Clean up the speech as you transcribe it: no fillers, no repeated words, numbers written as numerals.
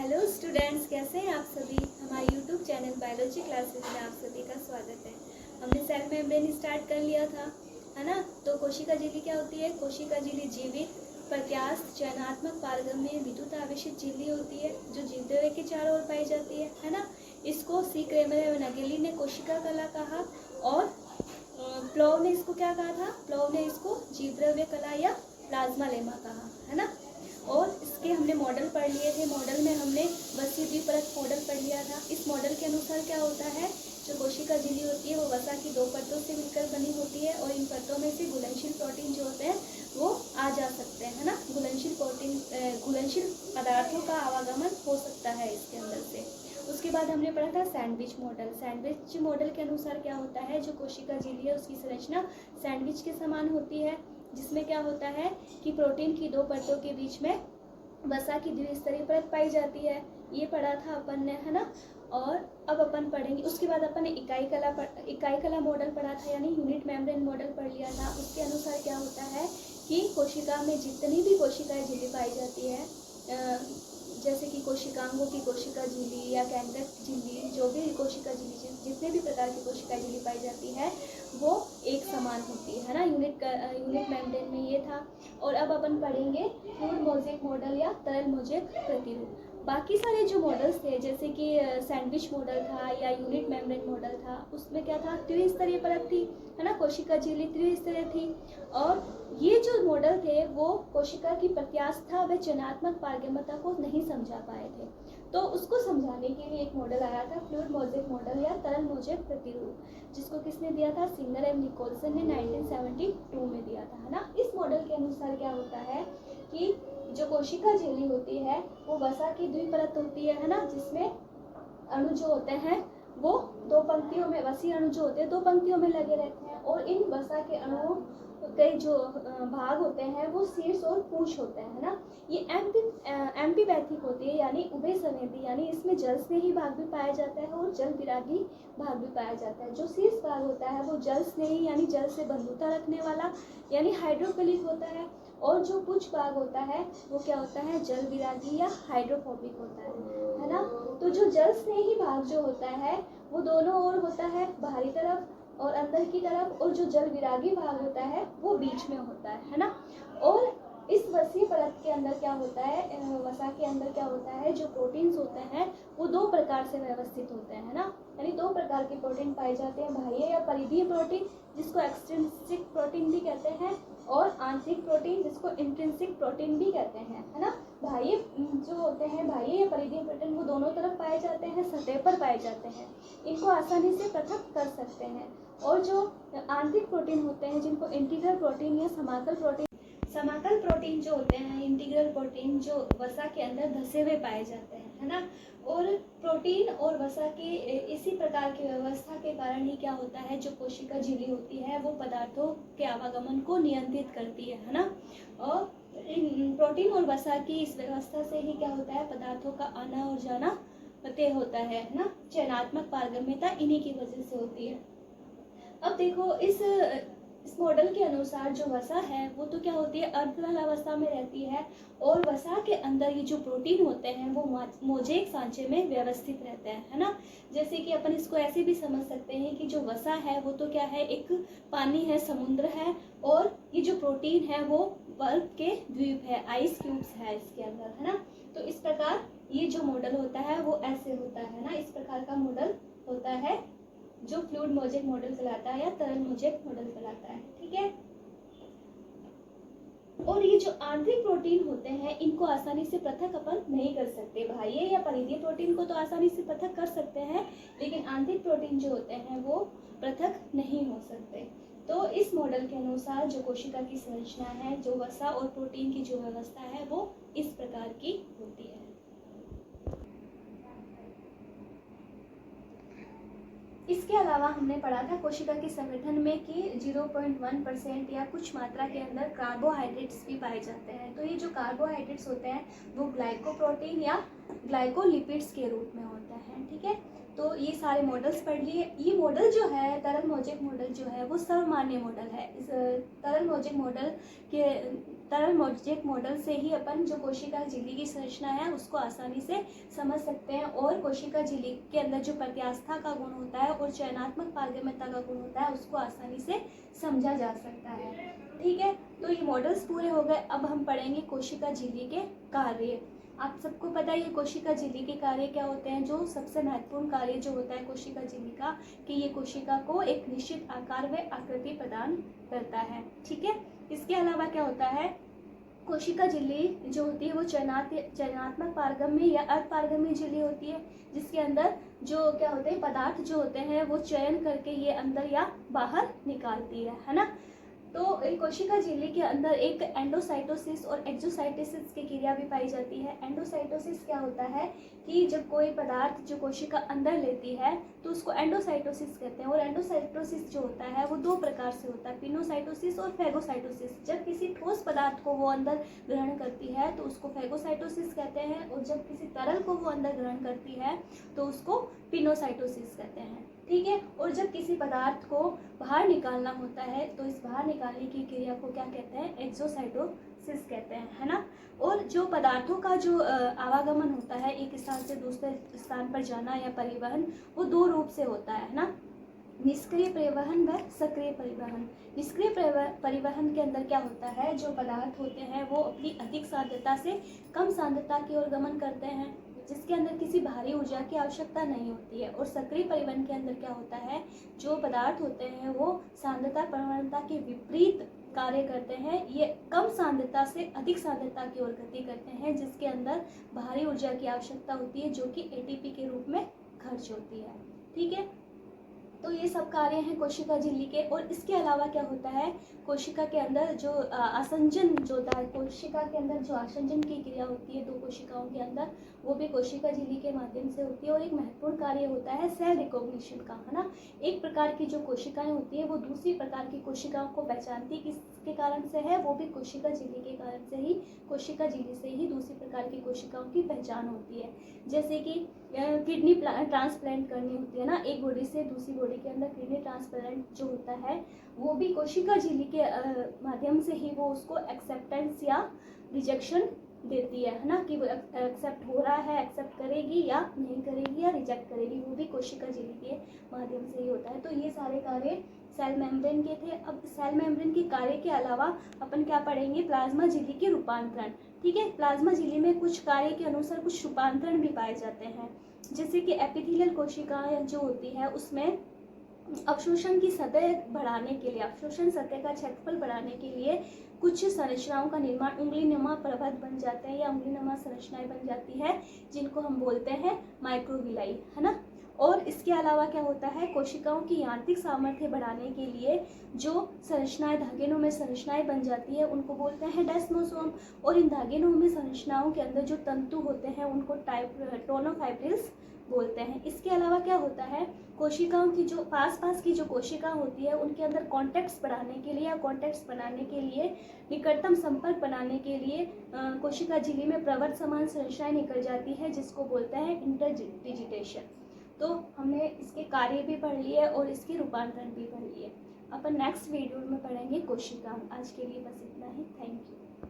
Hello students, कैसे हैं आप सभी। हमारे यूट्यूब चैनल बायोलॉजी क्लासेस में आप सभी का स्वागत है। हमने सेल मेम्ब्रेन स्टार्ट कर लिया था, है ना। तो कोशिका झिल्ली क्या होती है? कोशिका झिल्ली जीवित, प्रत्यास्थ, चयनात्मक, पारगम्य, विद्युत आवेशित झिल्ली होती है जो जीवद्रव्य के चारों ओर पाई जाती है ना। इसको सी क्रेमर एवं नगेली ने कोशिका कला कहा और प्लोव ने इसको क्या कहा था? प्लोव ने इसको जीवद्रव्य कला या प्लाज्मा लेमा कहा, है ना। और इसके हमने मॉडल पढ़ लिए थे। मॉडल में हमने वसी द्विपरक मॉडल पढ़ लिया था। इस मॉडल के अनुसार क्या होता है, जो कोशिका झिल्ली होती है वो वसा की दो परतों से मिलकर बनी होती है और इन परतों में से घुलनशील प्रोटीन जो होते हैं वो आ जा सकते हैं, है ना। घुलनशील प्रोटीन, घुलनशील पदार्थों का आवागमन हो सकता है इसके अंदर से। उसके बाद हमने पढ़ा था सैंडविच मॉडल। सैंडविच मॉडल के अनुसार क्या होता है, जो कोशिका झिल्ली है उसकी संरचना सैंडविच के समान होती है, जिसमें क्या होता है कि प्रोटीन की दो परतों के बीच में वसा की द्विस्तरीय परत पाई जाती है। ये पढ़ा था अपन ने, है ना। और अब अपन पढ़ेंगे, उसके बाद अपन ने इकाई कला मॉडल पढ़ा था, यानी यूनिट मेम्ब्रेन मॉडल पढ़ लिया था। उसके अनुसार क्या होता है कि कोशिका में जितनी भी कोशिकाएं झिल्ली पाई जाती है, जैसे कि कोशिकांगों की कोशिका झिल्ली या कैंकर झिल्ली, जो भी कोशिका झिल्ली, जितने भी प्रकार की कोशिका झिल्ली पाई जाती है वो एक समान होती है ना। यूनिट मेम्ब्रेन में ये था। और अब अपन पढ़ेंगे फ्लूइड मोज़ेक मॉडल या तरल मोज़ेक प्रतिरूप। बाकी सारे जो मॉडल्स थे, जैसे कि सैंडविच मॉडल था या यूनिट मेम्ब्रेन मॉडल था, उसमें क्या था, त्रिस्तरीय परत थी, है ना। कोशिका झिल्ली त्रिस्तरीय थी। और ये जो मॉडल थे वो कोशिका की प्रत्यास्था व चयनात्मक पारगम्यता को नहीं समझा पाए थे। तो उसको समझाने के लिए एक मॉडल आया था, फ्लूइड मोज़ेक मॉडल या तरल मोज़ेक प्रतिरूप, जिसको किसने दिया था? सिंगर एवं निकोलसन ने 1972 में दिया था, है ना। इस मॉडल के अनुसार क्या होता है कि जो कोशिका झिल्ली होती है वो वसा की द्विपरत होती है ना, जिसमें अणु जो होते हैं वो दो पंक्तियों में, वसी अणु जो होते हैं दो पंक्तियों में लगे रहते हैं। और इन वसा के अणुओं के जो भाग होते हैं वो शीर्ष और पूंछ होते हैं, है ना। ये एम्फीपैथिक होती है, यानी उभय संवेदी, यानी इसमें जल स्नेही भाग भी पाया जाता है और जल विरागी भाग भी पाया जाता है। जो शीर्ष भाग होता है वो जल स्नेही, यानी जल से बंधुता रखने वाला, यानी हाइड्रोफिलिक होता है। और जो पूंछ भाग होता है वो क्या होता है? जल विरागी या हाइड्रोफोबिक होता है ना। तो जो जल स्नेही भाग जो होता है वो दोनों ओर होता है, बाहरी तरफ और अंदर की तरफ, और जो जल विरागी भाग होता है वो बीच में होता है ना। और इस वसीय परत के अंदर क्या होता है, वसा के अंदर क्या होता है, जो प्रोटीन्स होते हैं वो दो प्रकार से व्यवस्थित होते हैं, ना। यानी दो प्रकार के प्रोटीन पाए जाते हैं, बाह्य या परिधीय प्रोटीन जिसको एक्सट्रिंसिक प्रोटीन भी कहते हैं, और आंतरिक प्रोटीन जिसको इंट्रिंसिक प्रोटीन भी कहते हैं, है ना। बाह्य जो होते हैं, बाह्य या परिधीय प्रोटीन, वो दोनों तरफ पाए जाते हैं, सतह पर पाए जाते हैं, इनको आसानी से पृथक कर सकते हैं। और जो आंतरिक प्रोटीन होते हैं, जिनको इंटीग्रल प्रोटीन या समाकल प्रोटीन जो होते हैं, इंटीग्रल प्रोटीन, जो वसा के अंदर धसे हुए पाए जाते हैं, है ना। और प्रोटीन और वसा की इसी प्रकार की व्यवस्था के कारण ही क्या होता है, जो कोशिका झिल्ली होती है वो पदार्थों के आवागमन को नियंत्रित करती है ना। और प्रोटीन और वसा की इस व्यवस्था से ही क्या होता है, पदार्थों का आना और जाना तय होता है ना। चयनात्मक पारगम्यता इन्हीं की वजह से होती है। अब देखो, इस मॉडल के अनुसार जो वसा है वो तो क्या होती है, अर्धतरल अवस्था में रहती है, और वसा के अंदर ये जो प्रोटीन होते हैं वो मोज़ेक सांचे में व्यवस्थित रहते हैं, है ना। जैसे कि अपन इसको ऐसे भी समझ सकते हैं कि जो वसा है वो तो क्या है, एक पानी है, समुद्र है, और ये जो प्रोटीन है वो बर्फ के द्वीप है, आइस क्यूब्स है इसके अंदर, है ना। तो इस प्रकार ये जो मॉडल होता है वो ऐसे होता है ना, इस प्रकार का मॉडल होता है जो फ्लूइड मोज़ेक मॉडल कहलाता है या तरल मोज़ेक मॉडल कहलाता है, ठीक है। और ये जो आंतरिक प्रोटीन होते हैं इनको आसानी से पृथक अपन नहीं कर सकते। बाह्य या परिधीय प्रोटीन को तो आसानी से पृथक कर सकते हैं, लेकिन आंतरिक प्रोटीन जो होते हैं वो पृथक नहीं हो सकते। तो इस मॉडल के अनुसार जो कोशिका की संरचना है, जो वसा और प्रोटीन की जो व्यवस्था है वो इस प्रकार की होती है। इसके अलावा हमने पढ़ा था कोशिका के संगठन में कि 0.1% या कुछ मात्रा के अंदर कार्बोहाइड्रेट्स भी पाए जाते हैं। तो ये जो कार्बोहाइड्रेट्स होते हैं वो ग्लाइकोप्रोटीन या ग्लाइकोलिपिड्स के रूप में होते हैं, ठीक है। तो ये सारे मॉडल्स पढ़ लिए। ये मॉडल जो है, तरल मोज़ेक मॉडल जो है वो सर्वमान्य मॉडल है। इस तरल मोज़ेक मॉडल के तरल मौलिक मॉडल से ही अपन जो कोशिका झिल्ली की संरचना है उसको आसानी से समझ सकते हैं, और कोशिका झिल्ली के अंदर जो प्रत्यास्था का गुण होता है और चयनात्मक पारगम्यता का गुण होता है उसको आसानी से समझा जा सकता है। ठीक है, तो ये मॉडल्स पूरे हो गए। अब हम पढ़ेंगे कोशिका झिल्ली के कार्य। आप सबको पता है कोशिका झिल्ली के कार्य क्या होते हैं। जो सबसे महत्वपूर्ण कार्य जो होता है कोशिका झिल्ली का, कि ये कोशिका को एक निश्चित आकार व आकृति प्रदान करता है। ठीक है, इसके अलावा क्या होता है, कोशिका झिल्ली जो होती है वो चयनात्मक पारगम्य या अर्धपारगम्य झिल्ली होती है, जिसके अंदर जो क्या होते हैं पदार्थ जो होते हैं वो चयन करके ये अंदर या बाहर निकालती है ना। तो कोशिका झिल्ली के अंदर एक एंडोसाइटोसिस और एक्सोसाइटोसिस की क्रिया भी पाई जाती है। एंडोसाइटोसिस क्या होता है कि जब कोई पदार्थ जो कोशिका अंदर लेती है तो उसको एंडोसाइटोसिस कहते हैं, और एंडोसाइटोसिस जो होता है वो दो प्रकार से होता है, पिनोसाइटोसिस और फैगोसाइटोसिस। जब किसी ठोस पदार्थ को वो अंदर ग्रहण करती है तो उसको फैगोसाइटोसिस कहते हैं, और जब किसी तरल को वो अंदर ग्रहण करती है तो उसको पिनोसाइटोसिस कहते हैं। ठीक है, और जब किसी पदार्थ को बाहर निकालना होता है तो इस बाहर निकालने की क्रिया को क्या कहते हैं, एक्सोसाइटोसिस कहते हैं, है ना। और जो पदार्थों का जो आवागमन होता है एक स्थान से दूसरे स्थान पर जाना या परिवहन, वो दो रूप से होता है ना, निष्क्रिय परिवहन व सक्रिय परिवहन। निष्क्रिय परिवहन के अंदर क्या होता है, जो पदार्थ होते हैं वो अपनी अधिक सांद्रता से कम सांद्रता की ओर गमन करते हैं, जिसके अंदर किसी भारी ऊर्जा की आवश्यकता नहीं होती है। और सक्रिय परिवहन के अंदर क्या होता है, जो पदार्थ होते हैं वो सांद्रता प्रवणता के विपरीत कार्य करते हैं, ये कम सांद्रता से अधिक सांद्रता की ओर गति करते हैं, जिसके अंदर भारी ऊर्जा की आवश्यकता होती है जो कि एटीपी के रूप में खर्च होती है। ठीक है, तो ये सब कार्य हैं कोशिका झिल्ली के। और इसके अलावा क्या होता है, कोशिका के अंदर जो आसंजन जो होता है, कोशिका के अंदर जो आसंजन की क्रिया होती है दो कोशिकाओं के अंदर, वो भी कोशिका झिल्ली के माध्यम से होती है। और एक महत्वपूर्ण कार्य होता है सेल रिकॉग्निशन का, है ना। एक प्रकार की जो कोशिकाएं होती है वो दूसरी प्रकार की कोशिकाओं को पहचानती किसके कारण से है, वो भी कोशिका झिल्ली के कारण से ही, कोशिका झिल्ली से ही दूसरी प्रकार की कोशिकाओं की पहचान होती है। जैसे कि किडनी ट्रांसप्लांट करनी होती है ना, एक बॉडी से दूसरी बॉडी के अंदर किडनी ट्रांसप्लांट जो होता है वो भी कोशिका झिल्ली के माध्यम से ही वो उसको एक्सेप्टेंस या रिजेक्शन देती है ना, कि वो एक्सेप्ट हो रहा है, एक्सेप्ट करेगी या नहीं करेगी या रिजेक्ट करेगी, वो भी कोशिका झिल्ली के माध्यम से ही होता है। तो ये सारे कार्य सेल मेम्ब्रेन के थे। अब सेल मेम्ब्रेन के कार्य के अलावा अपन क्या पढ़ेंगे, प्लाज्मा झिल्ली के रूपांतरण। ठीक है, प्लाज्मा झिल्ली में कुछ कार्य के अनुसार कुछ रूपांतरण भी पाए जाते हैं, जैसे कि एपिथेलियल कोशिकाएं जो होती है उसमें अवशोषण की सतह बढ़ाने के लिए, अवशोषण सतह का क्षेत्रफल बढ़ाने के लिए कुछ संरचनाओं का निर्माण उंगलीनुमा प्रबंध बन जाते हैं या उंगलीनुमा संरचनाएं बन जाती है, जिनको हम बोलते हैं माइक्रोविलाई, है ना। और इसके अलावा क्या होता है, कोशिकाओं की यांत्रिक सामर्थ्य बढ़ाने के लिए जो संरचनाएं धागेनों में संरचनाएं बन जाती है उनको बोलते हैं डेस्मोसोम। और इन धागेनों में संरचनाओं के अंदर जो तंतु होते हैं उनको टोनोफाइब्रिल्स बोलते हैं। इसके अलावा क्या होता है, कोशिकाओं की जो पास की जो कोशिका होती है उनके अंदर कॉन्टैक्ट्स बढ़ाने के लिए या कॉन्टैक्ट्स बनाने के लिए, निकटतम संपर्क बनाने के लिए कोशिका झिल्ली में प्रवर्त समान संरचनाएं निकल जाती है, जिसको बोलते हैं इंटरडिजिटेशन। तो हमने इसके कार्य भी पढ़ लिए और इसके रूपांतरण भी पढ़ लिए। अपन नेक्स्ट वीडियो में पढ़ेंगे कोशिका। आज के लिए बस इतना ही। Thank you.